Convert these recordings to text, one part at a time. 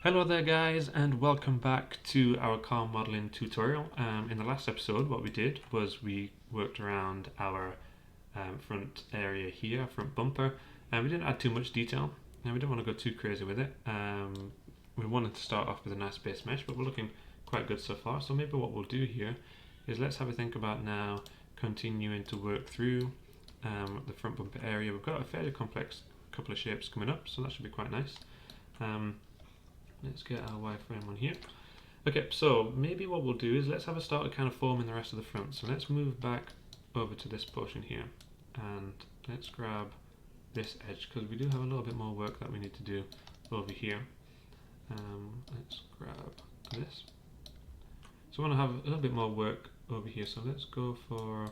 Hello there guys, and welcome back to our car modeling tutorial. In the last episode what we did was we worked around our front area here, front bumper, and we didn't add too much detail and we didn't want to go too crazy with it. We wanted to start off with a nice base mesh, but we're looking quite good so far. So maybe what we'll do here is let's have a think about now continuing to work through the front bumper area. We've got a fairly complex couple of shapes coming up, so that should be quite nice. Let's get our wireframe on here. Okay, so maybe what we'll do is let's have a start to kind of forming the rest of the front. So let's move back over to this portion here and let's grab this edge because we do have a little bit more work that we need to do over here. Let's grab this. So I want to have a little bit more work over here, so let's go for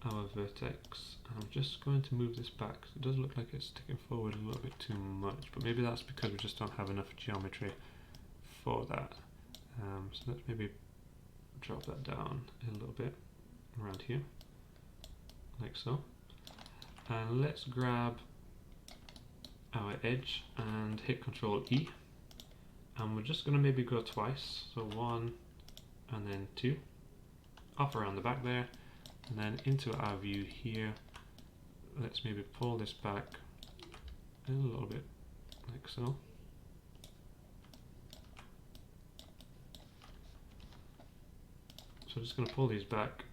our vertex. I'm just going to move this back. It does look like it's sticking forward a little bit too much, but maybe that's because we just don't have enough geometry for that. So let's maybe drop that down a little bit around here, like so. And let's grab our edge and hit Control E. And we're just going to maybe go twice, so 1 and then 2, off around the back there. And then into our view here, let's maybe pull this back a little bit, like so. So I'm just going to pull these back,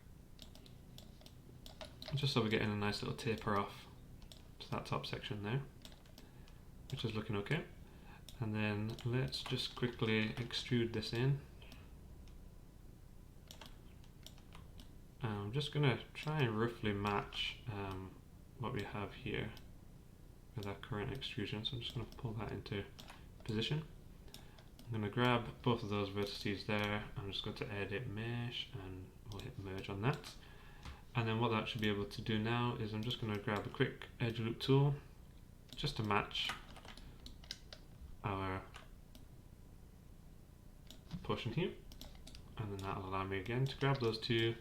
just so we're getting a nice little taper off to that top section there, which is looking okay. And then let's just quickly extrude this in. I'm just going to try and roughly match what we have here with our current extrusion, so I'm just going to pull that into position. I'm going to grab both of those vertices there. I'm just going to edit mesh and we'll hit merge on that. And then what that should be able to do now is I'm just going to grab a quick edge loop tool just to match our portion here, and then that'll allow me again to grab those two.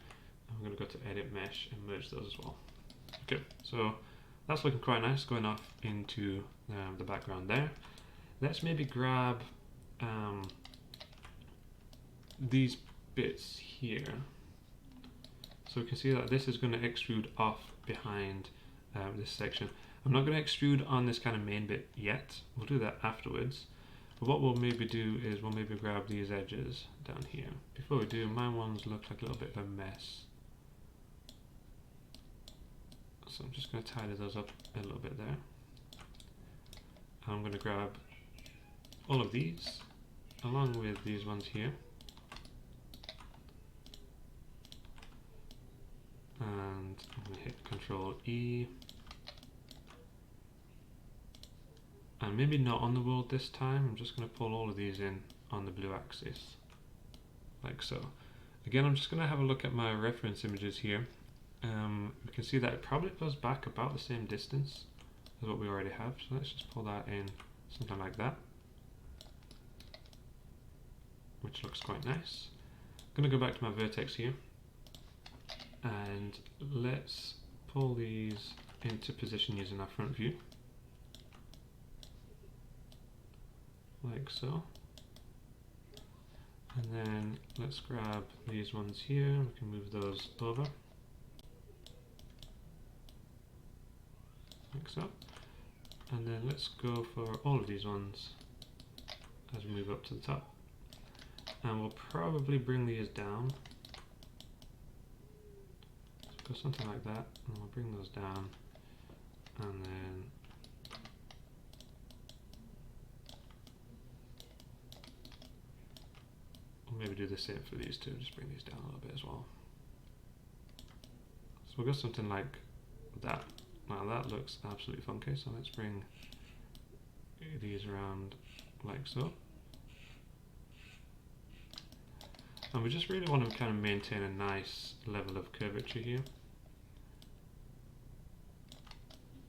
I'm going to go to edit mesh and merge those as well. Okay, so that's looking quite nice going off into the background there. Let's maybe grab these bits here. So we can see that this is going to extrude off behind this section. I'm not going to extrude on this kind of main bit yet. We'll do that afterwards. But what we'll maybe do is we'll maybe grab these edges down here. Before we do, my ones look like a little bit of a mess. So I'm just going to tidy those up a little bit there. I'm going to grab all of these along with these ones here. And I'm going to hit Control E. And maybe not on the world this time. I'm just going to pull all of these in on the blue axis, like so. Again, I'm just going to have a look at my reference images here. We can see that it probably goes back about the same distance as what we already have. So let's just pull that in something like that, which looks quite nice. I'm going to go back to my vertex here and let's pull these into position using our front view, like so. And then let's grab these ones here, we can move those over, like so. And then let's go for all of these ones as we move up to the top. And we'll probably bring these down. So go something like that, and we'll bring those down, and then we'll maybe do the same for these two, just bring these down a little bit as well. So we'll go something like that. Now that looks absolutely funky, so let's bring these around like so. And we just really want to kind of maintain a nice level of curvature here.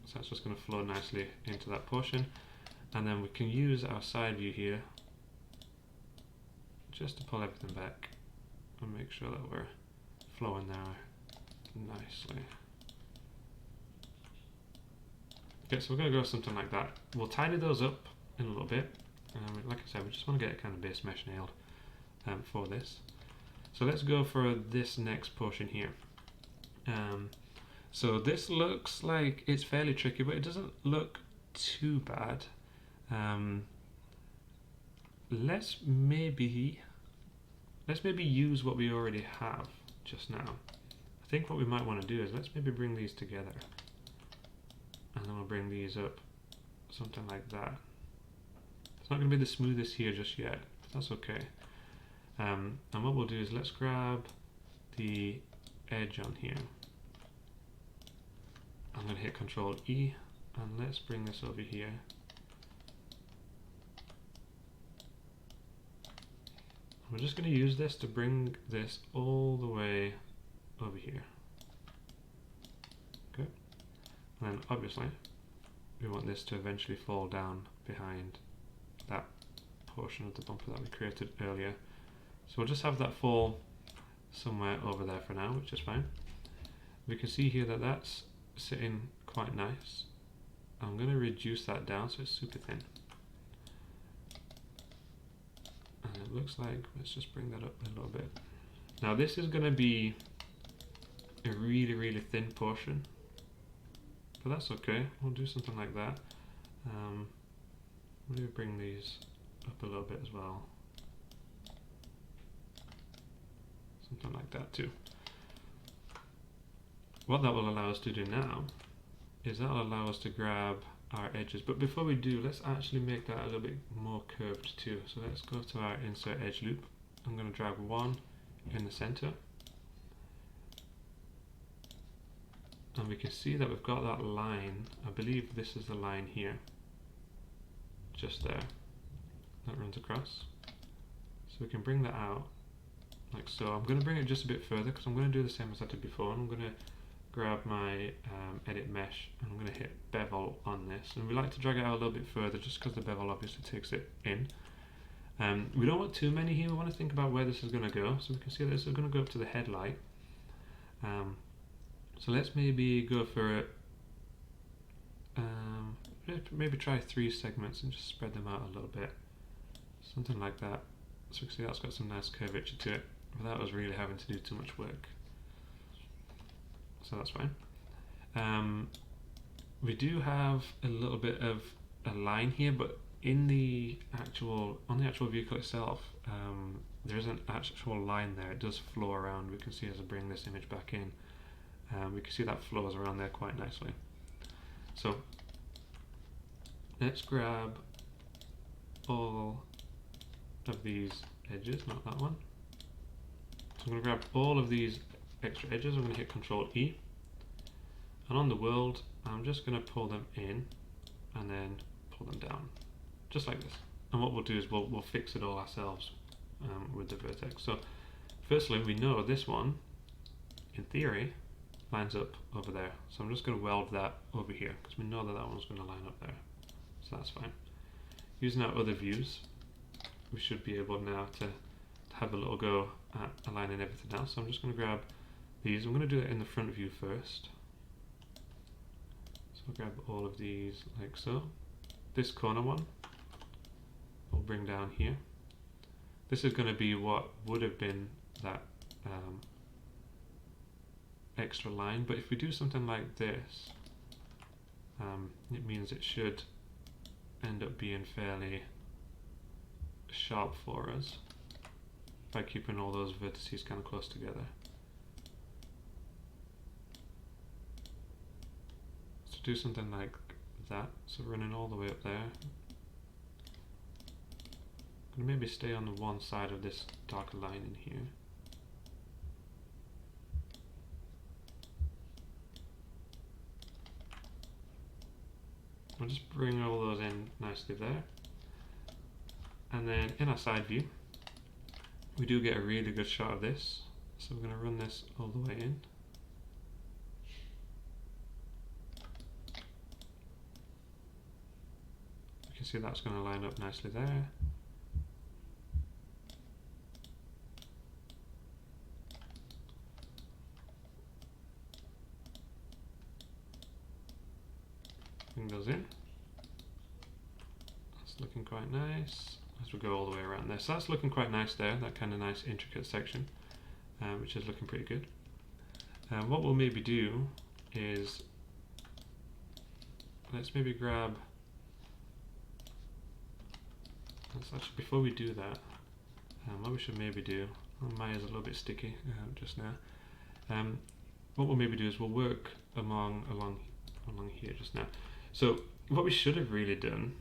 So that's just going to flow nicely into that portion. And then we can use our side view here just to pull everything back and make sure that we're flowing there nicely. Okay, so we're going to go something like that. We'll tidy those up in a little bit. Like I said, we just want to get a kind of base mesh nailed for this. So let's go for this next portion here. So this looks like it's fairly tricky, but it doesn't look too bad. Let's maybe use what we already have just now. I think what we might want to do is let's maybe bring these together, and then we'll bring these up, something like that. It's not going to be the smoothest here just yet, but that's okay. And what we'll do is let's grab the edge on here. I'm going to hit Control E, and let's bring this over here. We're just going to use this to bring this all the way over here. Okay. And then obviously we want this to eventually fall down behind that portion of the bumper that we created earlier. So we'll just have that fall somewhere over there for now, which is fine. We can see here that that's sitting quite nice. I'm going to reduce that down so it's super thin. And it looks like, let's just bring that up a little bit. Now this is going to be a really thin portion, but that's okay. We'll do something like that. Maybe bring these up a little bit as well. Something like that too. What that will allow us to do now is that will allow us to grab our edges, but before we do, let's actually make that a little bit more curved too. So let's go to our insert edge loop. I'm going to drag one in the center, and we can see that we've got that line. I believe this is the line here, just there, that runs across. So we can bring that out like so. I'm going to bring it just a bit further because I'm going to do the same as I did before, and I'm going to grab my edit mesh, and I'm going to hit bevel on this, and we like to drag it out a little bit further just because the bevel obviously takes it in. We don't want too many here. We want to think about where this is going to go. So we can see that this is going to go up to the headlight. So let's maybe go for it. Maybe try 3 segments and just spread them out a little bit, something like that. So we can see that's got some nice curvature to it without us really having to do too much work. So that's fine. We do have a little bit of a line here, but on the actual vehicle itself, there is an actual line there. It does flow around. We can see as I bring this image back in, we can see that flows around there quite nicely. So let's grab all of these edges, not that one. So I'm going to grab all of these extra edges. I'm going to hit Control E, and on the world I'm just going to pull them in and then pull them down, just like this. And what we'll do is we'll fix it all ourselves with the vertex. So firstly, we know this one in theory lines up over there, so I'm just going to weld that over here because we know that that one's going to line up there, so that's fine. Using our other views, we should be able now to have a little go at aligning everything else. So I'm just going to grab these. I'm going to do it in the front view first. So I'll grab all of these like so. This corner one we'll bring down here. This is going to be what would have been that extra line, but if we do something like this, it means it should end up being fairly sharp for us by keeping all those vertices kind of close together. So do something like that, so running all the way up there. I'm going to maybe stay on the one side of this darker line in here. I'll just bring all those in nicely there. And then in our side view, we do get a really good shot of this. So we're going to run this all the way in. You can see that's going to line up nicely there. Bring those in. That's That's looking quite nice as we go all the way around there. So that's looking quite nice there, that kind of nice intricate section, which is looking pretty good. What we'll maybe do is, let's maybe grab, let's actually, before we do that, what we should maybe do, Maya's a little bit sticky just now. What we'll maybe do is we'll work along here just now. So what we should have really done,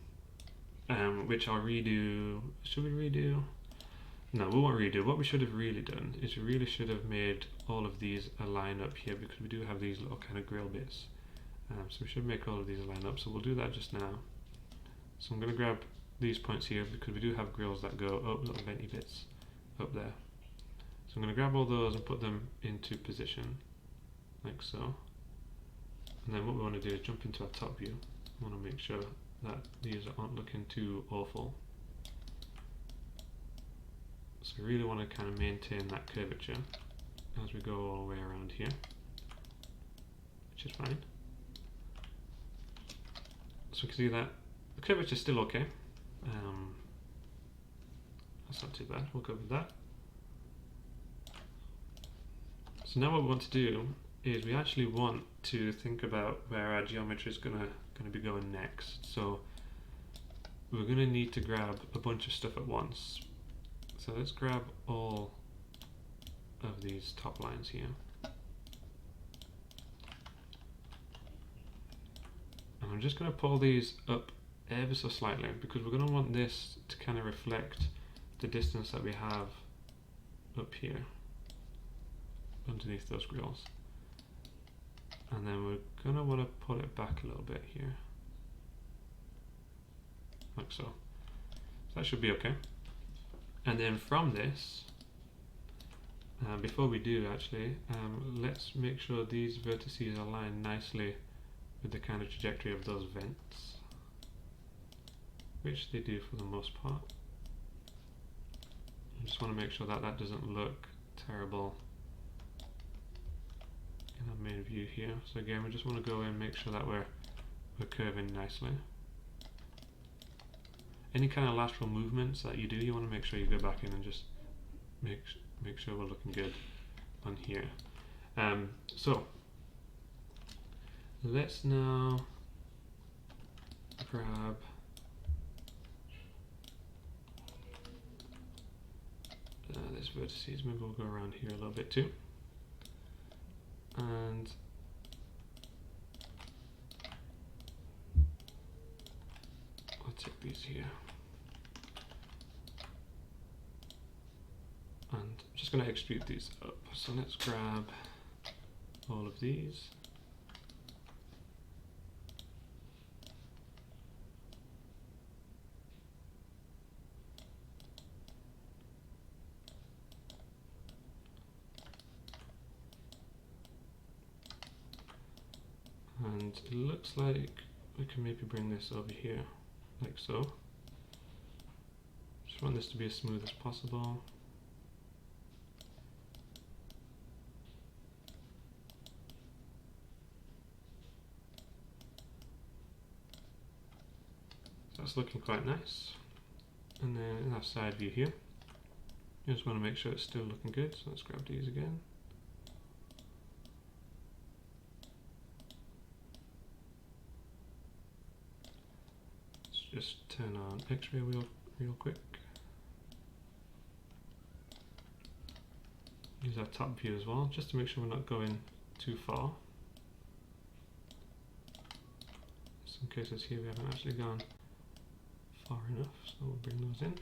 which I'll redo, should we redo? No, we won't redo. What we should have really done is we really should have made all of these align up here, because we do have these little kind of grill bits. So we should make all of these align up. So we'll do that just now. So I'm going to grab these points here because we do have grills that go up, little venty bits up there. So I'm going to grab all those and put them into position, like so. And then what we want to do is jump into our top view. We want to make sure that these aren't looking too awful. So we really want to kind of maintain that curvature as we go all the way around here, which is fine. So we can see that the curvature is still okay. That's not too bad, we'll go with that. So now what we want to do is we actually want to think about where our geometry is gonna be going next. So we're gonna need to grab a bunch of stuff at once. So let's grab all of these top lines here. And I'm just gonna pull these up ever so slightly because we're gonna want this to kind of reflect the distance that we have up here underneath those grills. And then we're gonna want to pull it back a little bit here, like so. So that should be okay. And then from this, before we do actually, let's make sure these vertices align nicely with the kind of trajectory of those vents, which they do for the most part. I just want to make sure that that doesn't look terrible in our main view here. So again, we just want to go in and make sure that we're curving nicely. Any kind of lateral movements that you do, you want to make sure you go back in and just make sure we're looking good on here. So let's now grab this vertices. Maybe we'll go around here a little bit too. And I'll take these here. And I'm just going to extrude these up. So let's grab all of these. And it looks like we can maybe bring this over here, like so. Just want this to be as smooth as possible. So that's looking quite nice. And then in our side view here, you just want to make sure it's still looking good. So let's grab these again. Just turn on X-ray wheel real quick. Use our top view as well, just to make sure we're not going too far. Some cases here we haven't actually gone far enough, so we'll bring those in.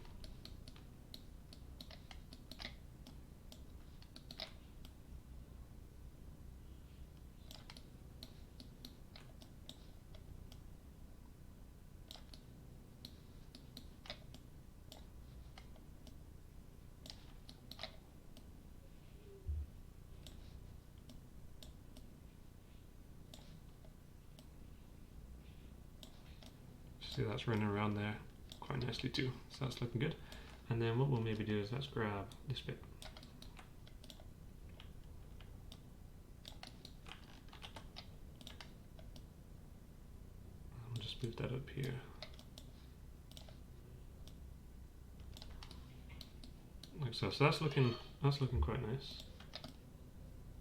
See, that's running around there quite nicely too, so that's looking good. And then what we'll maybe do is let's grab this bit. I'll just move that up here. so. So that's looking quite nice.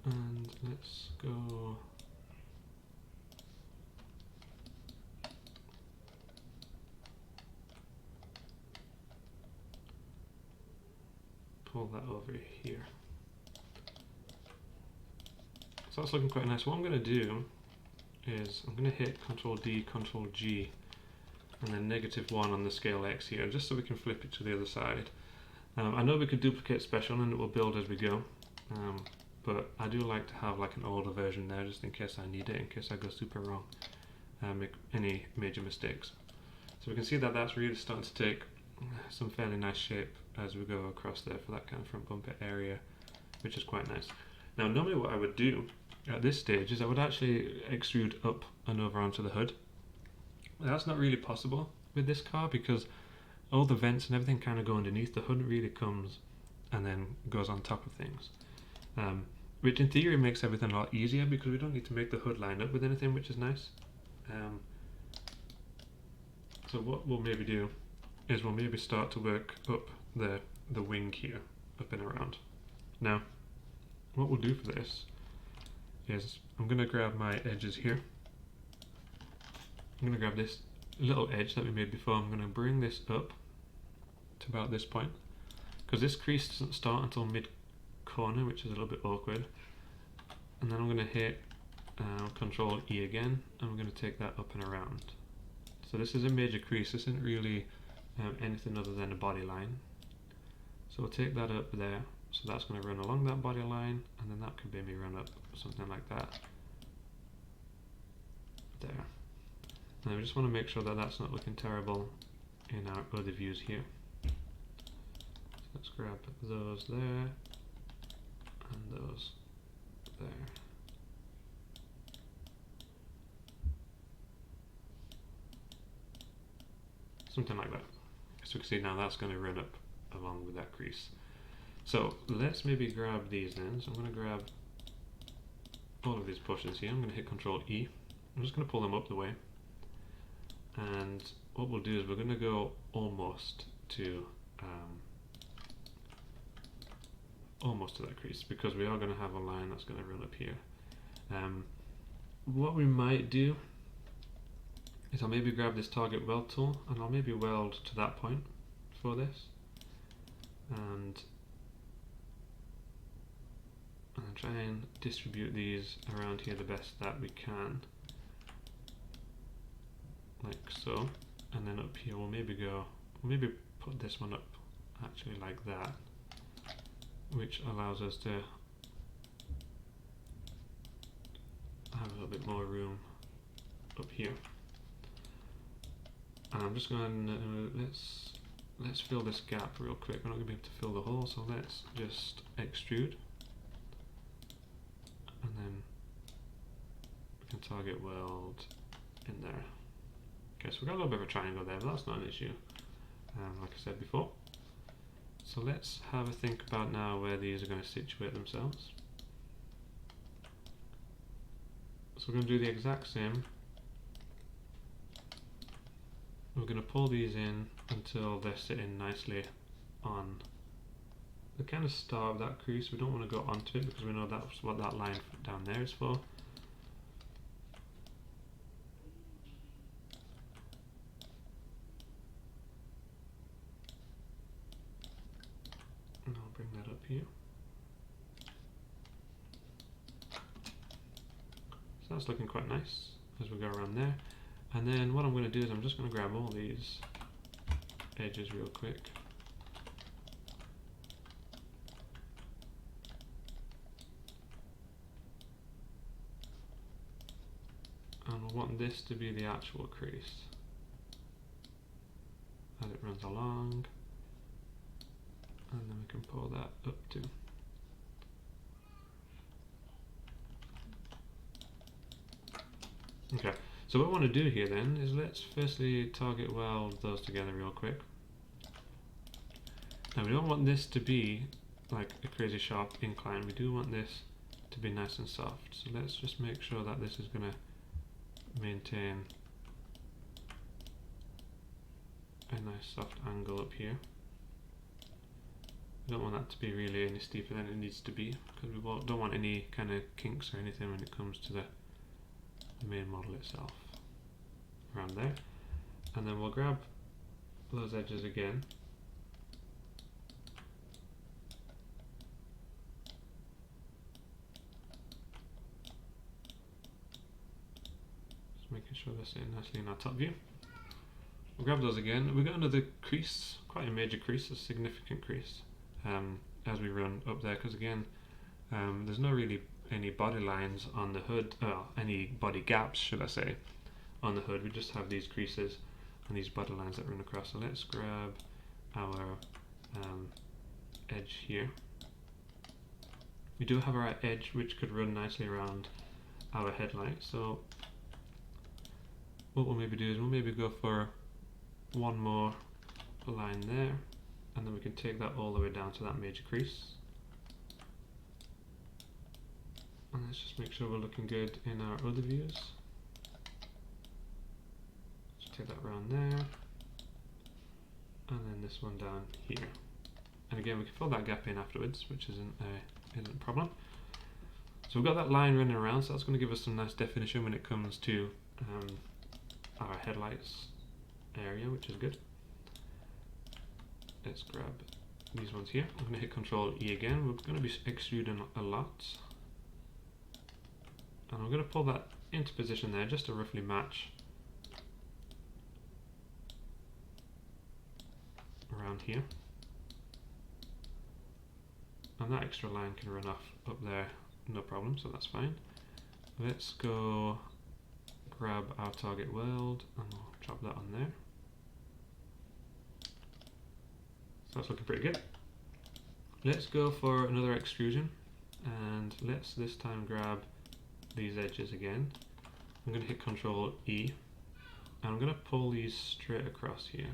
And let's go. Pull that over here. So that's looking quite nice. What I'm going to do is I'm going to hit Control D, Control G, and then -1 on the scale X here, just so we can flip it to the other side. I know we could duplicate special and it will build as we go, but I do like to have like an older version there just in case I need it, in case I go super wrong, make any major mistakes. So we can see that that's really starting to take some fairly nice shape as we go across there for that kind of front bumper area, which is quite nice. Now normally what I would do at this stage is I would actually extrude up and over onto the hood. That's not really possible with this car because all the vents and everything kind of go underneath. The hood really comes and then goes on top of things, which in theory makes everything a lot easier because we don't need to make the hood line up with anything, which is nice. So what we'll maybe do is we'll maybe start to work up the wing here, up and around. Now, what we'll do for this is I'm going to grab my edges here. I'm going to grab this little edge that we made before. I'm going to bring this up to about this point, because this crease doesn't start until mid corner, which is a little bit awkward. And then I'm going to hit Control E again, and we're going to take that up and around. So this is a major crease. This isn't really anything other than a body line. So we'll take that up there. So that's going to run along that body line, and then that can maybe run up something like that. There. And we just want to make sure that that's not looking terrible in our other views here. So let's grab those there, and those there. Something like that. So we can see now that's going to run up along with that crease. So let's maybe grab these then. So I'm going to grab all of these pushes here. I'm going to hit Control E. I'm just going to pull them up the way. And what we'll do is we're going to go almost to that crease, because we are going to have a line that's going to run up here. What we might do is I'll maybe grab this target weld tool and I'll maybe weld to that point for this, and try and distribute these around here the best that we can, like so. And then up here we'll maybe put this one up actually like that, which allows us to have a little bit more room up here. And I'm just going to let's fill this gap real quick. We're not going to be able to fill the hole, so let's just extrude, and then we can target weld in there. Okay, so we've got a little bit of a triangle there, but that's not an issue, like I said before. So let's have a think about now where these are going to situate themselves. So we're going to do the exact same. We're going to pull these in until they're sitting nicely on the kind of start of that crease. We don't want to go onto it because we know that's what that line down there is for. And I'll bring that up here. So that's looking quite nice as we go around there. And then what I'm going to do is I'm just going to grab all these edges real quick. And I want this to be the actual crease as it runs along. And then we can pull that up too. Okay. So what we want to do here then is let's firstly target weld those together real quick. Now we don't want this to be like a crazy sharp incline, we do want this to be nice and soft. So let's just make sure that this is going to maintain a nice soft angle up here. We don't want that to be really any steeper than it needs to be, because we don't want any kind of kinks or anything when it comes to the main model itself. Around there. And then we'll grab those edges again. Just making sure they're sitting nicely in our top view. We'll grab those again. We've got another crease, quite a major crease, a significant crease, as we run up there, because again, there's no really any body lines on the hood, any body gaps, should I say, on the hood. We just have these creases and these body lines that run across. So let's grab our edge here. We do have our edge which could run nicely around our headlight, so what we'll maybe do is we'll maybe go for one more line there, and then we can take that all the way down to that major crease. And let's just make sure we're looking good in our other views. Just take that around there, and then this one down here. And again, we can fill that gap in afterwards, which isn't a problem. So we've got that line running around, so that's going to give us some nice definition when it comes to our headlights area, which is good. Let's grab these ones here. I'm going to hit Control E again. We're going to be extruding a lot, and I'm going to pull that into position there just to roughly match around here, and that extra line can run off up there, no problem, so that's fine. Let's go grab our target weld and we'll drop that on there. So that's looking pretty good. Let's go for another extrusion, and let's this time grab these edges again. I'm going to hit Control E, and I'm going to pull these straight across here.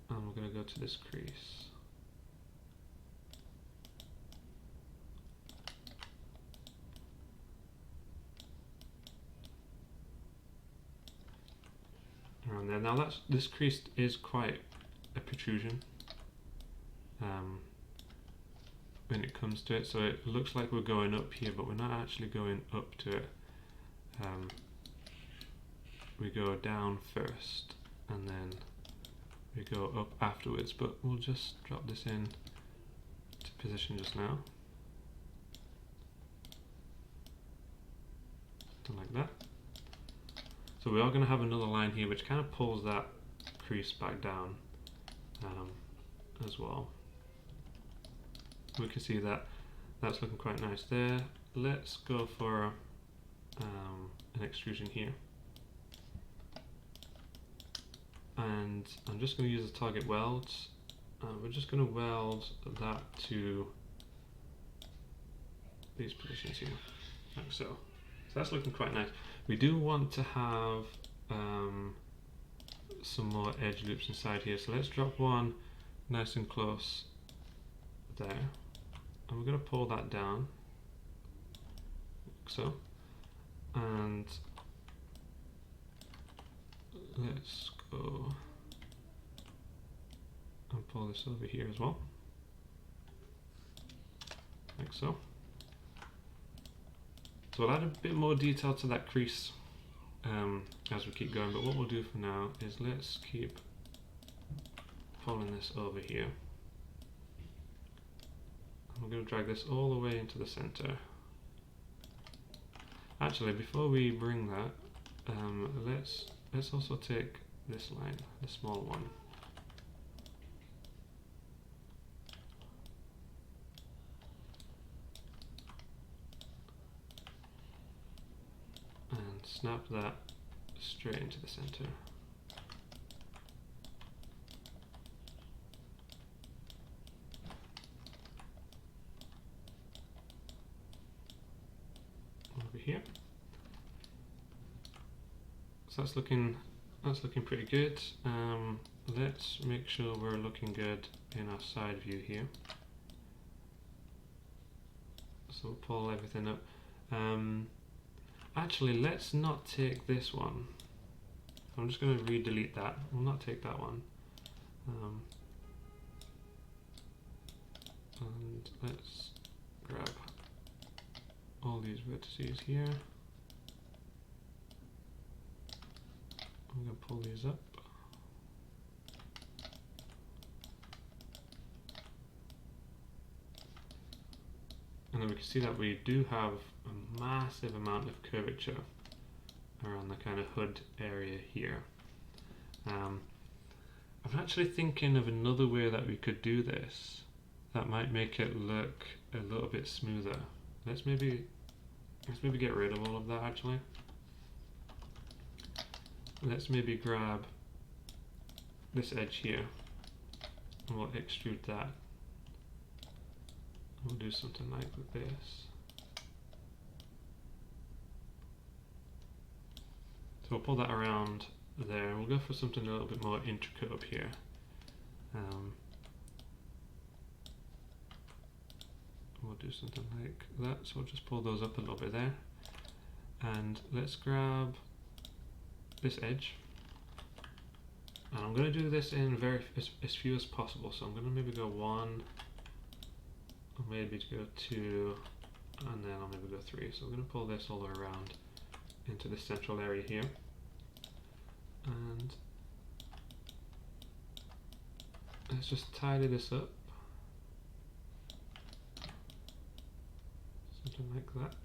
And we're going to go to this crease. Around there. Now this crease is quite a protrusion when it comes to it, so it looks like we're going up here, but we're not actually going up to it. We go down first and then we go up afterwards, but we'll just drop this in to position just now. Something like that. So we are going to have another line here which kind of pulls that crease back down as well. We can see that that's looking quite nice there. Let's go for an extrusion here. And I'm just going to use the target welds. We're just going to weld that to these positions here, like so. So that's looking quite nice. We do want to have some more edge loops inside here, so let's drop one nice and close there, and we're going to pull that down like so, and let's go and pull this over here as well, like so. So we'll add a bit more detail to that crease as we keep going, but what we'll do for now is let's keep pulling this over here. And we're going to drag this all the way into the center. Actually, before we bring that, let's also take this line, the small one. And snap that straight into the center. Over here. So that's looking pretty good. Let's make sure we're looking good in our side view here. So we'll pull everything up. Actually, let's not take this one. I'm just going to re-delete that. We'll not take that one. And let's grab all these vertices here. I'm going to pull these up. And then we can see that we do have a massive amount of curvature around the kind of hood area here. I'm actually thinking of another way that we could do this that might make it look a little bit smoother. Let's maybe get rid of all of that actually. Let's maybe grab this edge here and we'll extrude that. We'll do something like this. So we'll pull that around there and we'll go for something a little bit more intricate up here. We'll do something like that, so we'll just pull those up a little bit there. And let's grab this edge. And I'm going to do this in as few as possible, so I'm going to maybe go 1, or maybe go 2, and then I'll maybe go 3. So I'm going to pull this all the way around into the central area here. And let's just tidy this up. Something like that.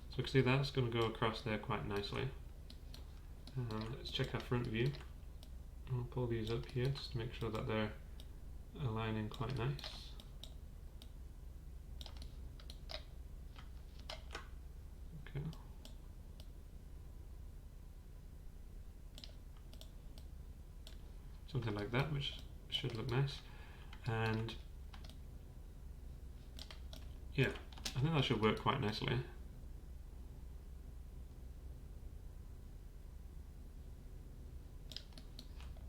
So you can see that's going to go across there quite nicely. Let's check our front view. I'll pull these up here just to make sure that they're aligning quite nice. Okay. Something like that, which should look nice. And yeah, I think that should work quite nicely.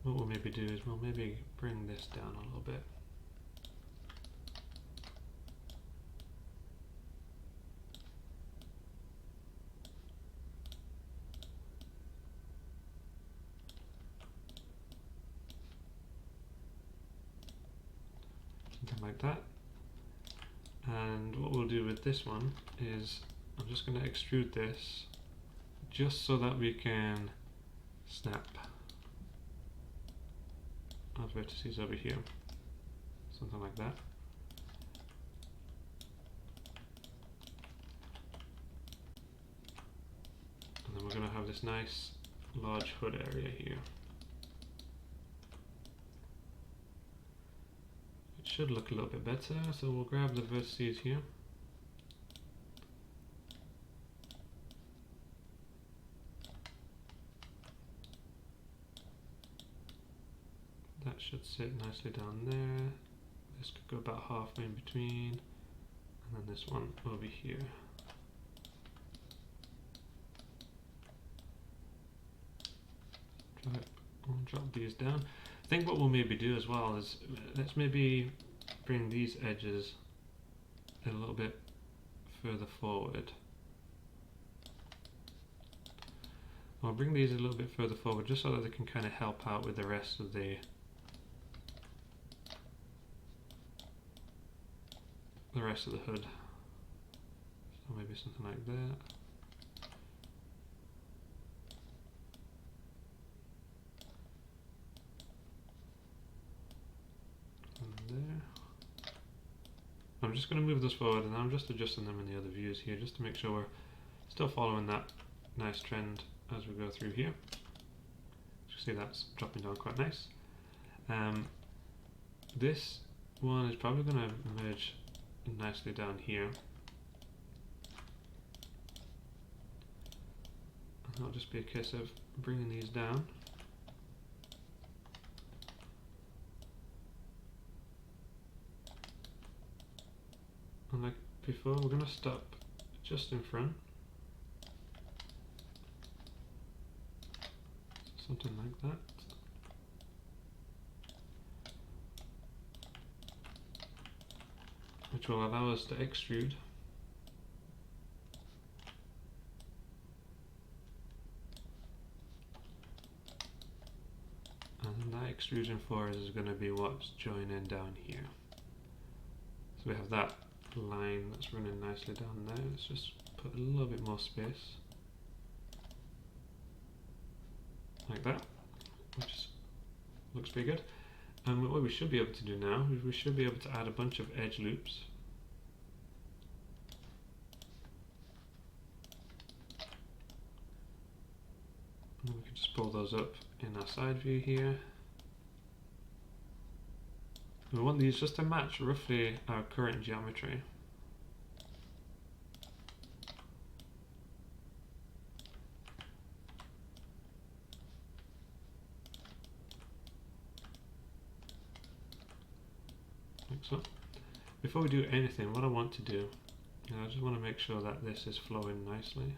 What we'll maybe do is we'll maybe bring this down a little bit. Something like that. And what we'll do with this one is I'm just going to extrude this just so that we can snap our vertices over here. Something like that. And then we're going to have this nice large hood area here. Should look a little bit better, so we'll grab the vertices here. That should sit nicely down there. This could go about halfway in between, and then this one over here. We'll drop these down. I think what we'll maybe do as well is let's maybe bring these edges a little bit further forward. I'll bring these a little bit further forward just so that they can kind of help out with the rest of the hood. So maybe something like that. There. I'm just going to move this forward and I'm just adjusting them in the other views here just to make sure we're still following that nice trend as we go through here. You see that's dropping down quite nice. This one is probably going to emerge nicely down here. And it'll just be a case of bringing these down. And like before, we're going to stop just in front. Something like that. Which will allow us to extrude. And that extrusion for us is going to be what's joining down here. So we have that line that's running nicely down there. Let's just put a little bit more space. Like that, which looks pretty good. And what we should be able to do now is we should be able to add a bunch of edge loops. And we can just pull those up in our side view here. We want these just to match roughly our current geometry. Like so. Before we do anything, what I want to do, I just want to make sure that this is flowing nicely.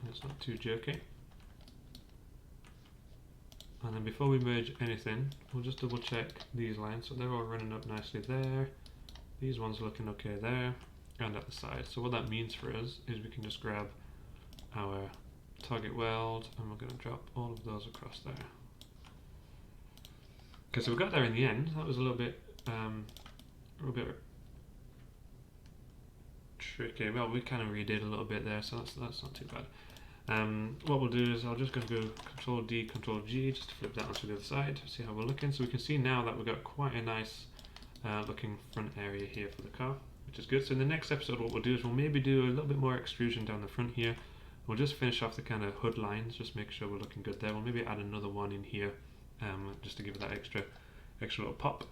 And it's not too jerky. And then before we merge anything, we'll just double check these lines. So they're all running up nicely there. These ones looking okay there and at the side. So what that means for us is we can just grab our target weld and we're going to drop all of those across there. Okay, so we got there in the end. That was a little bit tricky. Well, we kind of redid a little bit there, so that's not too bad. What we'll do is I'm just going to go Control D, Control G, just to flip that onto the other side, see how we're looking. So we can see now that we've got quite a nice looking front area here for the car, which is good. So in the next episode, what we'll do is we'll maybe do a little bit more extrusion down the front here. We'll just finish off the kind of hood lines, just make sure we're looking good there. We'll maybe add another one in here, just to give it that extra little pop.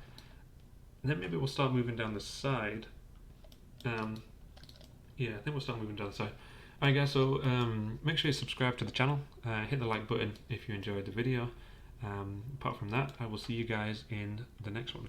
And then maybe we'll start moving down the side. Yeah, I think we'll start moving down the side. Alright guys, so make sure you subscribe to the channel, hit the like button if you enjoyed the video. Apart from that, I will see you guys in the next one.